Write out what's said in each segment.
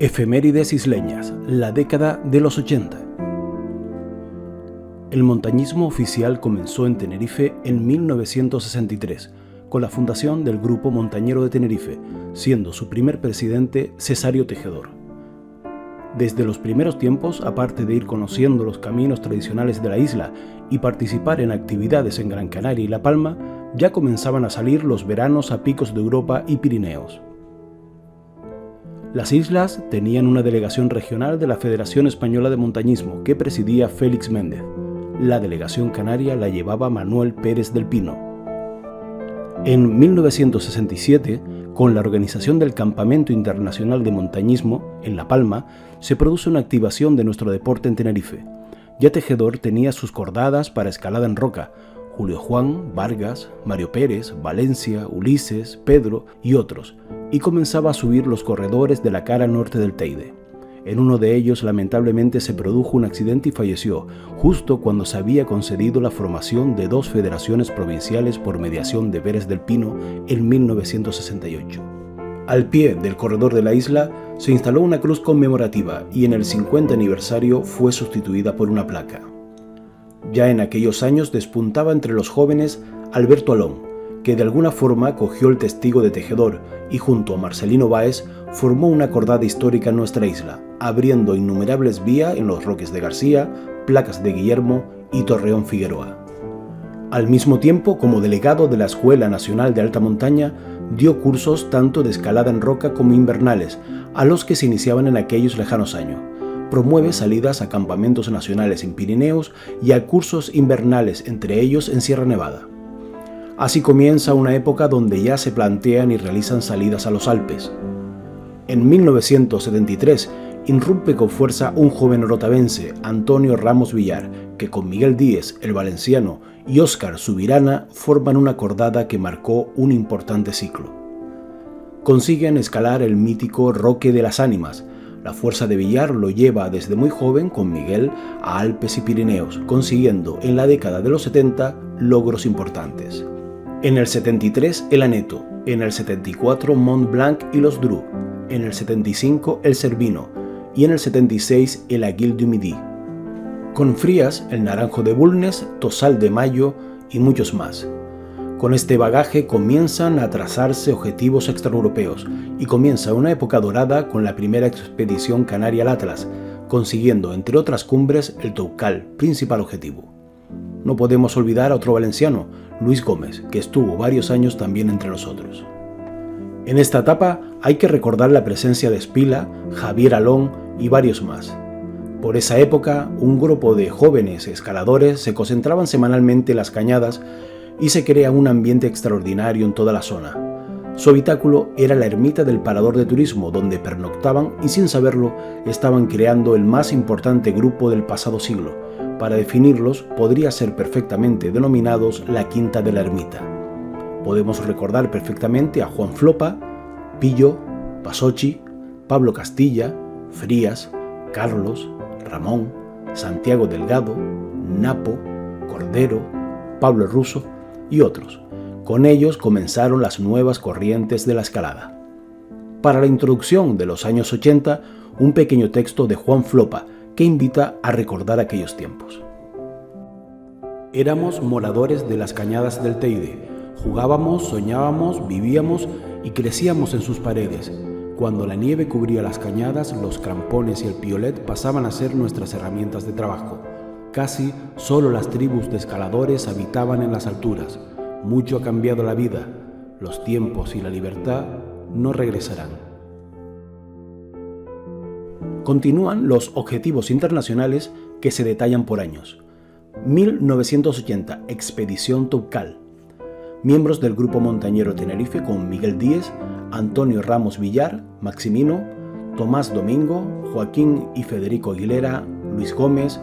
Efemérides isleñas, la década de los 80. El montañismo oficial comenzó en Tenerife en 1963, con la fundación del Grupo Montañero de Tenerife, siendo su primer presidente Cesario Tejedor. Desde los primeros tiempos, aparte de ir conociendo los caminos tradicionales de la isla y participar en actividades en Gran Canaria y La Palma, ya comenzaban a salir los veranos a picos de Europa y Pirineos. Las islas tenían una delegación regional de la Federación Española de Montañismo que presidía Félix Méndez. La delegación canaria la llevaba Manuel Pérez del Pino. En 1967, con la organización del Campamento Internacional de Montañismo en La Palma, se produce una activación de nuestro deporte en Tenerife. Ya Tejedor tenía sus cordadas para escalada en roca. Julio Juan, Vargas, Mario Pérez, Valencia, Ulises, Pedro y otros, y comenzaba a subir los corredores de la cara norte del Teide. En uno de ellos, lamentablemente, se produjo un accidente y falleció, justo cuando se había concedido la formación de dos federaciones provinciales por mediación de Pérez del Pino en 1968. Al pie del corredor de la isla se instaló una cruz conmemorativa y en el 50 aniversario fue sustituida por una placa. Ya en aquellos años despuntaba entre los jóvenes Alberto Alón, que de alguna forma cogió el testigo de Tejedor y junto a Marcelino Báez formó una cordada histórica en nuestra isla, abriendo innumerables vías en los Roques de García, Placas de Guillermo y Torreón Figueroa. Al mismo tiempo, como delegado de la Escuela Nacional de Alta Montaña, dio cursos tanto de escalada en roca como invernales, a los que se iniciaban en aquellos lejanos años. Promueve salidas a campamentos nacionales en Pirineos y a cursos invernales, entre ellos en Sierra Nevada. Así comienza una época donde ya se plantean y realizan salidas a los Alpes. En 1973 irrumpe con fuerza un joven orotavense, Antonio Ramos Villar, que con Miguel Díez, el valenciano, y Óscar Subirana forman una cordada que marcó un importante ciclo. Consiguen escalar el mítico Roque de las Ánimas. La fuerza de Villar lo lleva desde muy joven con Miguel a Alpes y Pirineos, consiguiendo en la década de los 70 logros importantes. En el 73 el Aneto, en el 74 Mont Blanc y los Drus, en el 75 el Cervino y en el 76 el Aiguille du Midi. Con Frías, el Naranjo de Bulnes, Tosal de Mayo y muchos más. Con este bagaje comienzan a trazarse objetivos extraeuropeos y comienza una época dorada con la primera expedición canaria al Atlas, consiguiendo entre otras cumbres el Toubkal, principal objetivo. No podemos olvidar a otro valenciano, Luis Gómez, que estuvo varios años también entre nosotros. En esta etapa hay que recordar la presencia de Espila, Javier Alón y varios más. Por esa época, un grupo de jóvenes escaladores se concentraban semanalmente en las cañadas y se crea un ambiente extraordinario en toda la zona. Su habitáculo era la ermita del Parador de Turismo, donde pernoctaban y sin saberlo estaban creando el más importante grupo del pasado siglo. Para definirlos, podría ser perfectamente denominados la Quinta de la Ermita. Podemos recordar perfectamente a Juan Flopa, Pillo, Pasochi, Pablo Castilla, Frías, Carlos, Ramón, Santiago Delgado, Napo, Cordero, Pablo Russo y otros. Con ellos comenzaron las nuevas corrientes de la escalada. Para la introducción de los años 80, un pequeño texto de Juan Flopa que invita a recordar aquellos tiempos. Éramos moradores de las cañadas del Teide. Jugábamos, soñábamos, vivíamos y crecíamos en sus paredes. Cuando la nieve cubría las cañadas, los crampones y el piolet pasaban a ser nuestras herramientas de trabajo. Casi solo las tribus de escaladores habitaban en las alturas. Mucho ha cambiado la vida. Los tiempos y la libertad no regresarán. Continúan los objetivos internacionales que se detallan por años. 1980, Expedición Toubkal. Miembros del Grupo Montañero Tenerife con Miguel Díez, Antonio Ramos Villar, Maximino, Tomás Domingo, Joaquín y Federico Aguilera, Luis Gómez,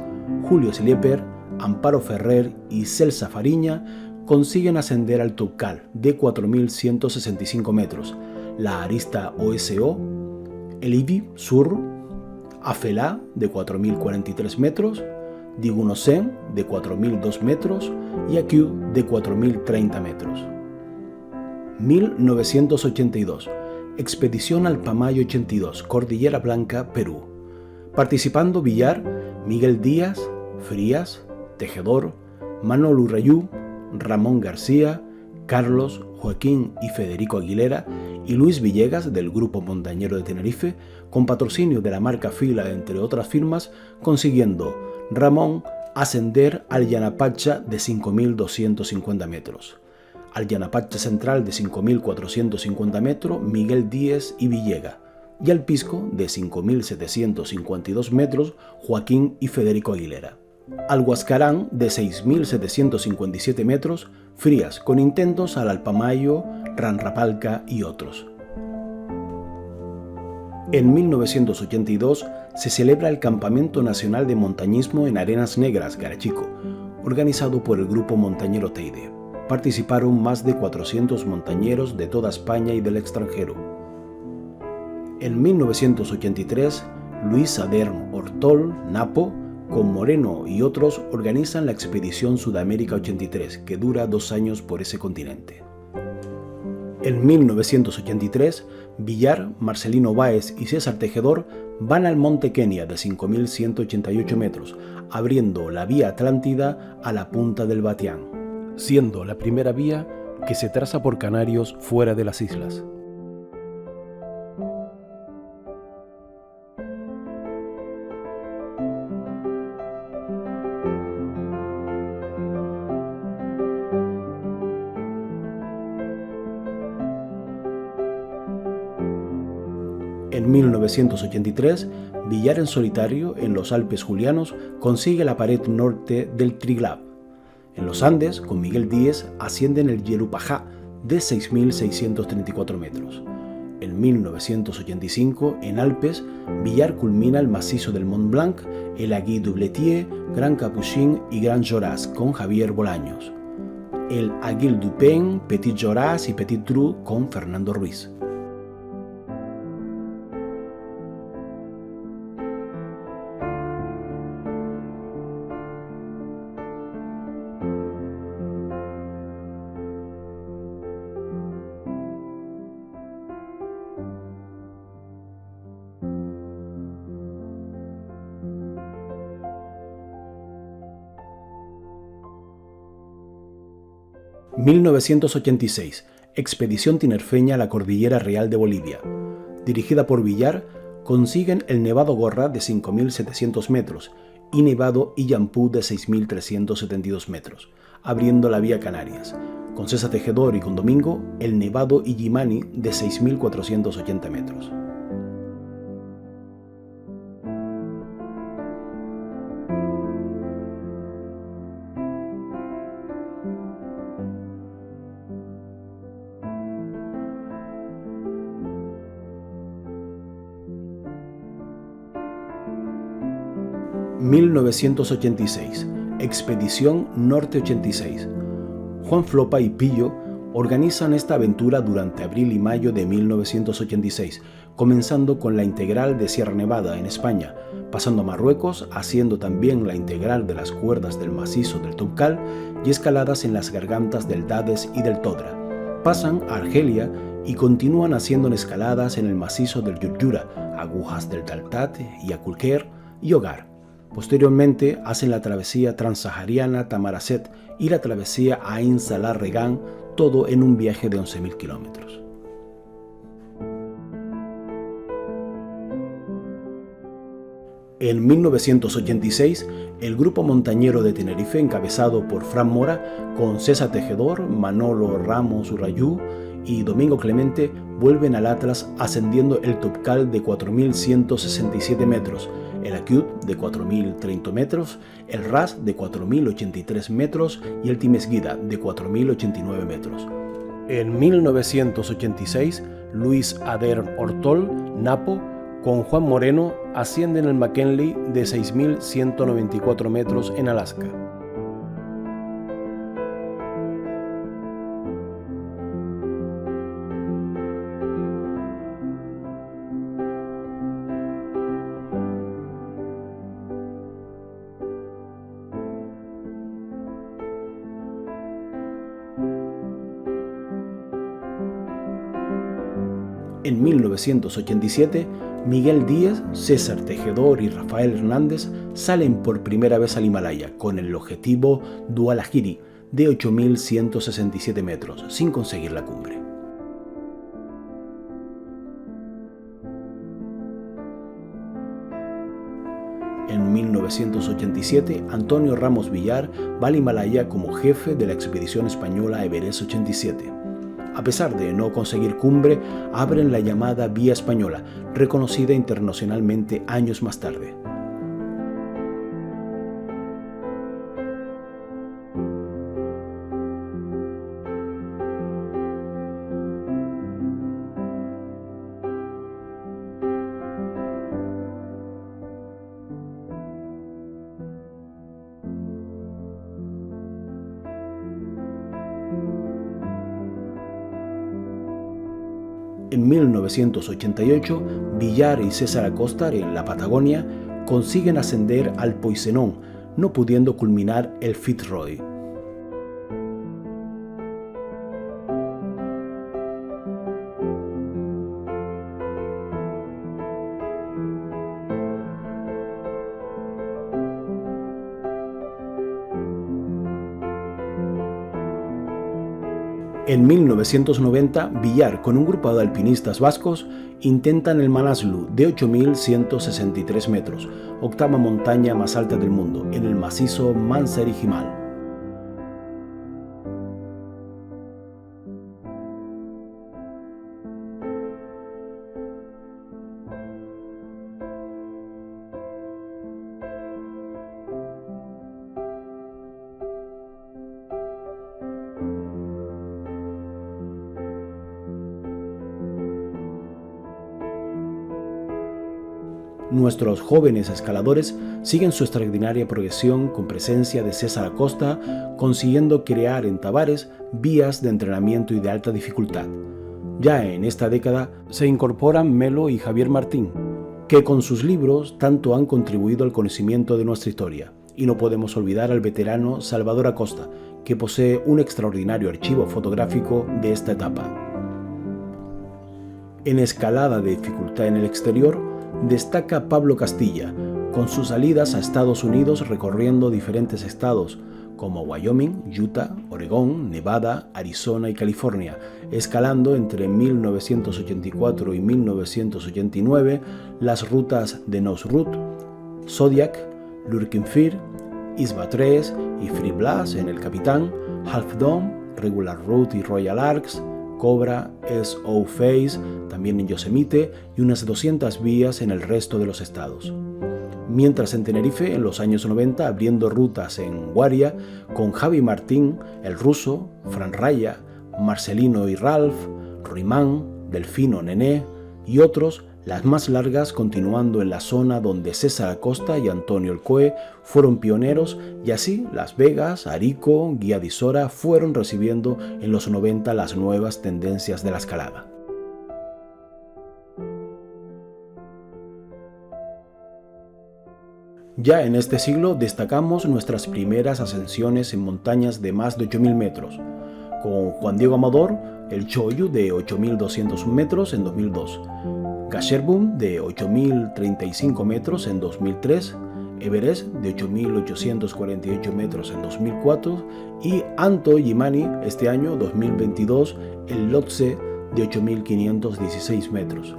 Julio Slieper, Amparo Ferrer y Celsa Fariña consiguen ascender al Toubkal de 4.165 metros, la arista OSO, el Ibi Sur, Afelá de 4.043 metros, Digunosen de 4.002 metros y Aquiu de 4.030 metros. 1982. Expedición Alpamayo 82, Cordillera Blanca, Perú. Participando Villar, Miguel Díaz, Frías, Tejedor, Manolo Urrayú, Ramón García, Carlos, Joaquín y Federico Aguilera y Luis Villegas del Grupo Montañero de Tenerife, con patrocinio de la marca Fila entre otras firmas, consiguiendo Ramón ascender al Yanapacha de 5.250 metros. Al Yanapacha Central de 5.450 metros, Miguel Díaz y Villega, y al Pisco de 5.752 metros, Joaquín y Federico Aguilera. Al Huascarán de 6.757 metros, Frías, con intentos al Alpamayo, Ranrapalca y otros. En 1982 se celebra el Campamento Nacional de Montañismo en Arenas Negras, Garachico, organizado por el Grupo Montañero Teide. Participaron más de 400 montañeros de toda España y del extranjero. En 1983, Luis Adern Ortol, Napo, con Moreno y otros organizan la Expedición Sudamérica 83, que dura 2 años por ese continente. En 1983, Villar, Marcelino Báez y César Tejedor van al Monte Kenia de 5.188 metros, abriendo la vía Atlántida a la punta del Batián, siendo la primera vía que se traza por Canarios fuera de las islas. En 1983, Villar en solitario, en los Alpes Julianos, consigue la pared norte del Triglav. En los Andes, con Miguel Díez, ascienden el Yerupajá de 6.634 metros. En 1985, en Alpes, Villar culmina el macizo del Mont Blanc, el Aiguille du Blétier, Gran Capuchin y Gran Joras, con Javier Bolaños. El Aiguille du Pen, Petit Joras y Petit Trou, con Fernando Ruiz. ...1986... Expedición tinerfeña a la Cordillera Real de Bolivia. Dirigida por Villar, consiguen el Nevado Gorra de 5.700 metros y Nevado Illampú de 6.372 metros, abriendo la vía Canarias. Con César Tejedor y con Domingo, el Nevado Illimani de 6.480 metros. ...1986... Expedición Norte 86. Juan Flopa y Pillo organizan esta aventura durante abril y mayo de 1986, comenzando con la integral de Sierra Nevada en España, pasando a Marruecos, haciendo también la integral de las cuerdas del macizo del Toubkal y escaladas en las gargantas del Dades y del Todra. Pasan a Argelia y continúan haciendo escaladas en el macizo del Yuryura, Agujas del Taltat y Akulker y Hogar. Posteriormente hacen la travesía transsahariana Tamaracet y la travesía Ain Salah Regan, todo en un viaje de 11.000 kilómetros. En 1986, el Grupo Montañero de Tenerife, encabezado por Fran Mora, con César Tejedor, Manolo Ramos Urrayú y Domingo Clemente, vuelven al Atlas ascendiendo el Toubkal de 4.167 metros, el Akut de 4.030 metros, el Ras de 4.083 metros y el Timesguida de 4.089 metros. En 1986, Luis Adern Ortol, Napo, con Juan Moreno, ascienden el McKinley de 6.194 metros en Alaska. En 1987, Miguel Díez, César Tejedor y Rafael Hernández salen por primera vez al Himalaya con el objetivo Dhaulagiri de 8.167 metros, sin conseguir la cumbre. En 1987, Antonio Ramos Villar va al Himalaya como jefe de la expedición española Everest 87. A pesar de no conseguir cumbre, abren la llamada Vía Española, reconocida internacionalmente años más tarde. En 1988, Villar y César Acosta, en la Patagonia, consiguen ascender al Poisenón, no pudiendo culminar el Fitzroy. En 1990, Villar, con un grupo de alpinistas vascos, intentan el Manaslu de 8.163 metros, octava montaña más alta del mundo, en el macizo Manzeri-Himal. Nuestros jóvenes escaladores siguen su extraordinaria progresión con presencia de César Acosta, consiguiendo crear en Tavares vías de entrenamiento y de alta dificultad. Ya en esta década se incorporan Melo y Javier Martín, que con sus libros tanto han contribuido al conocimiento de nuestra historia. Y no podemos olvidar al veterano Salvador Acosta, que posee un extraordinario archivo fotográfico de esta etapa. En escalada de dificultad en el exterior, destaca Pablo Castilla, con sus salidas a Estados Unidos recorriendo diferentes estados como Wyoming, Utah, Oregón, Nevada, Arizona y California, escalando entre 1984 y 1989 las rutas de Nose Route, Zodiac, Lurkin-Fear, Isba 3 y Free Blast en el Capitán, Half Dome, Regular Route y Royal Arcs, Cobra, S.O. Face, también en Yosemite, y unas 200 vías en el resto de los estados. Mientras en Tenerife, en los años 90, abriendo rutas en Guaria, con Javi Martín, el ruso, Fran Raya, Marcelino y Ralph, Ruimán, Delfino Nené y otros, las más largas continuando en la zona donde César Acosta y Antonio Elcoe fueron pioneros, y así Las Vegas, Arico, Guía di Sora fueron recibiendo en los 90 las nuevas tendencias de la escalada. Ya en este siglo destacamos nuestras primeras ascensiones en montañas de más de 8.000 metros, con Juan Diego Amador, el Choyu de 8.201 metros en 2002, Gasherbrum de 8.035 metros en 2003, Everest de 8.848 metros en 2004 y Anto Yimani este año 2022 el Lhotse de 8.516 metros.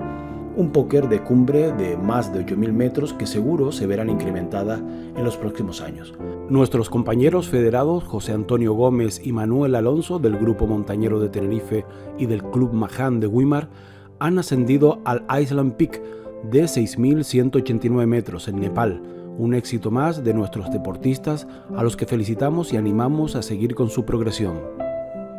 Un póker de cumbre de más de 8.000 metros que seguro se verán incrementada en los próximos años. Nuestros compañeros federados José Antonio Gómez y Manuel Alonso del Grupo Montañero de Tenerife y del Club Mahan de Güímar han ascendido al Island Peak de 6.189 metros en Nepal, un éxito más de nuestros deportistas a los que felicitamos y animamos a seguir con su progresión.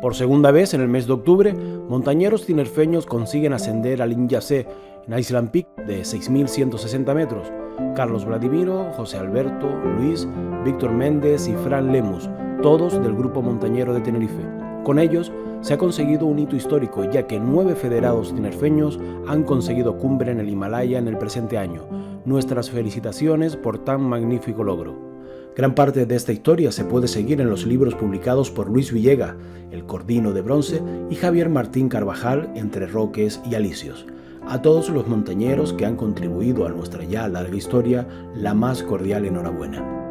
Por segunda vez en el mes de octubre, montañeros tinerfeños consiguen ascender al Inyase en Island Peak de 6.160 metros. Carlos Vladimiro, José Alberto, Luis, Víctor Méndez y Fran Lemus, todos del Grupo Montañero de Tenerife. Con ellos se ha conseguido un hito histórico, ya que 9 federados tinerfeños han conseguido cumbre en el Himalaya en el presente año. Nuestras felicitaciones por tan magnífico logro. Gran parte de esta historia se puede seguir en los libros publicados por Luis Villega, El Cordino de Bronce, y Javier Martín Carvajal, Entre Roques y Alisios. A todos los montañeros que han contribuido a nuestra ya larga historia, la más cordial enhorabuena.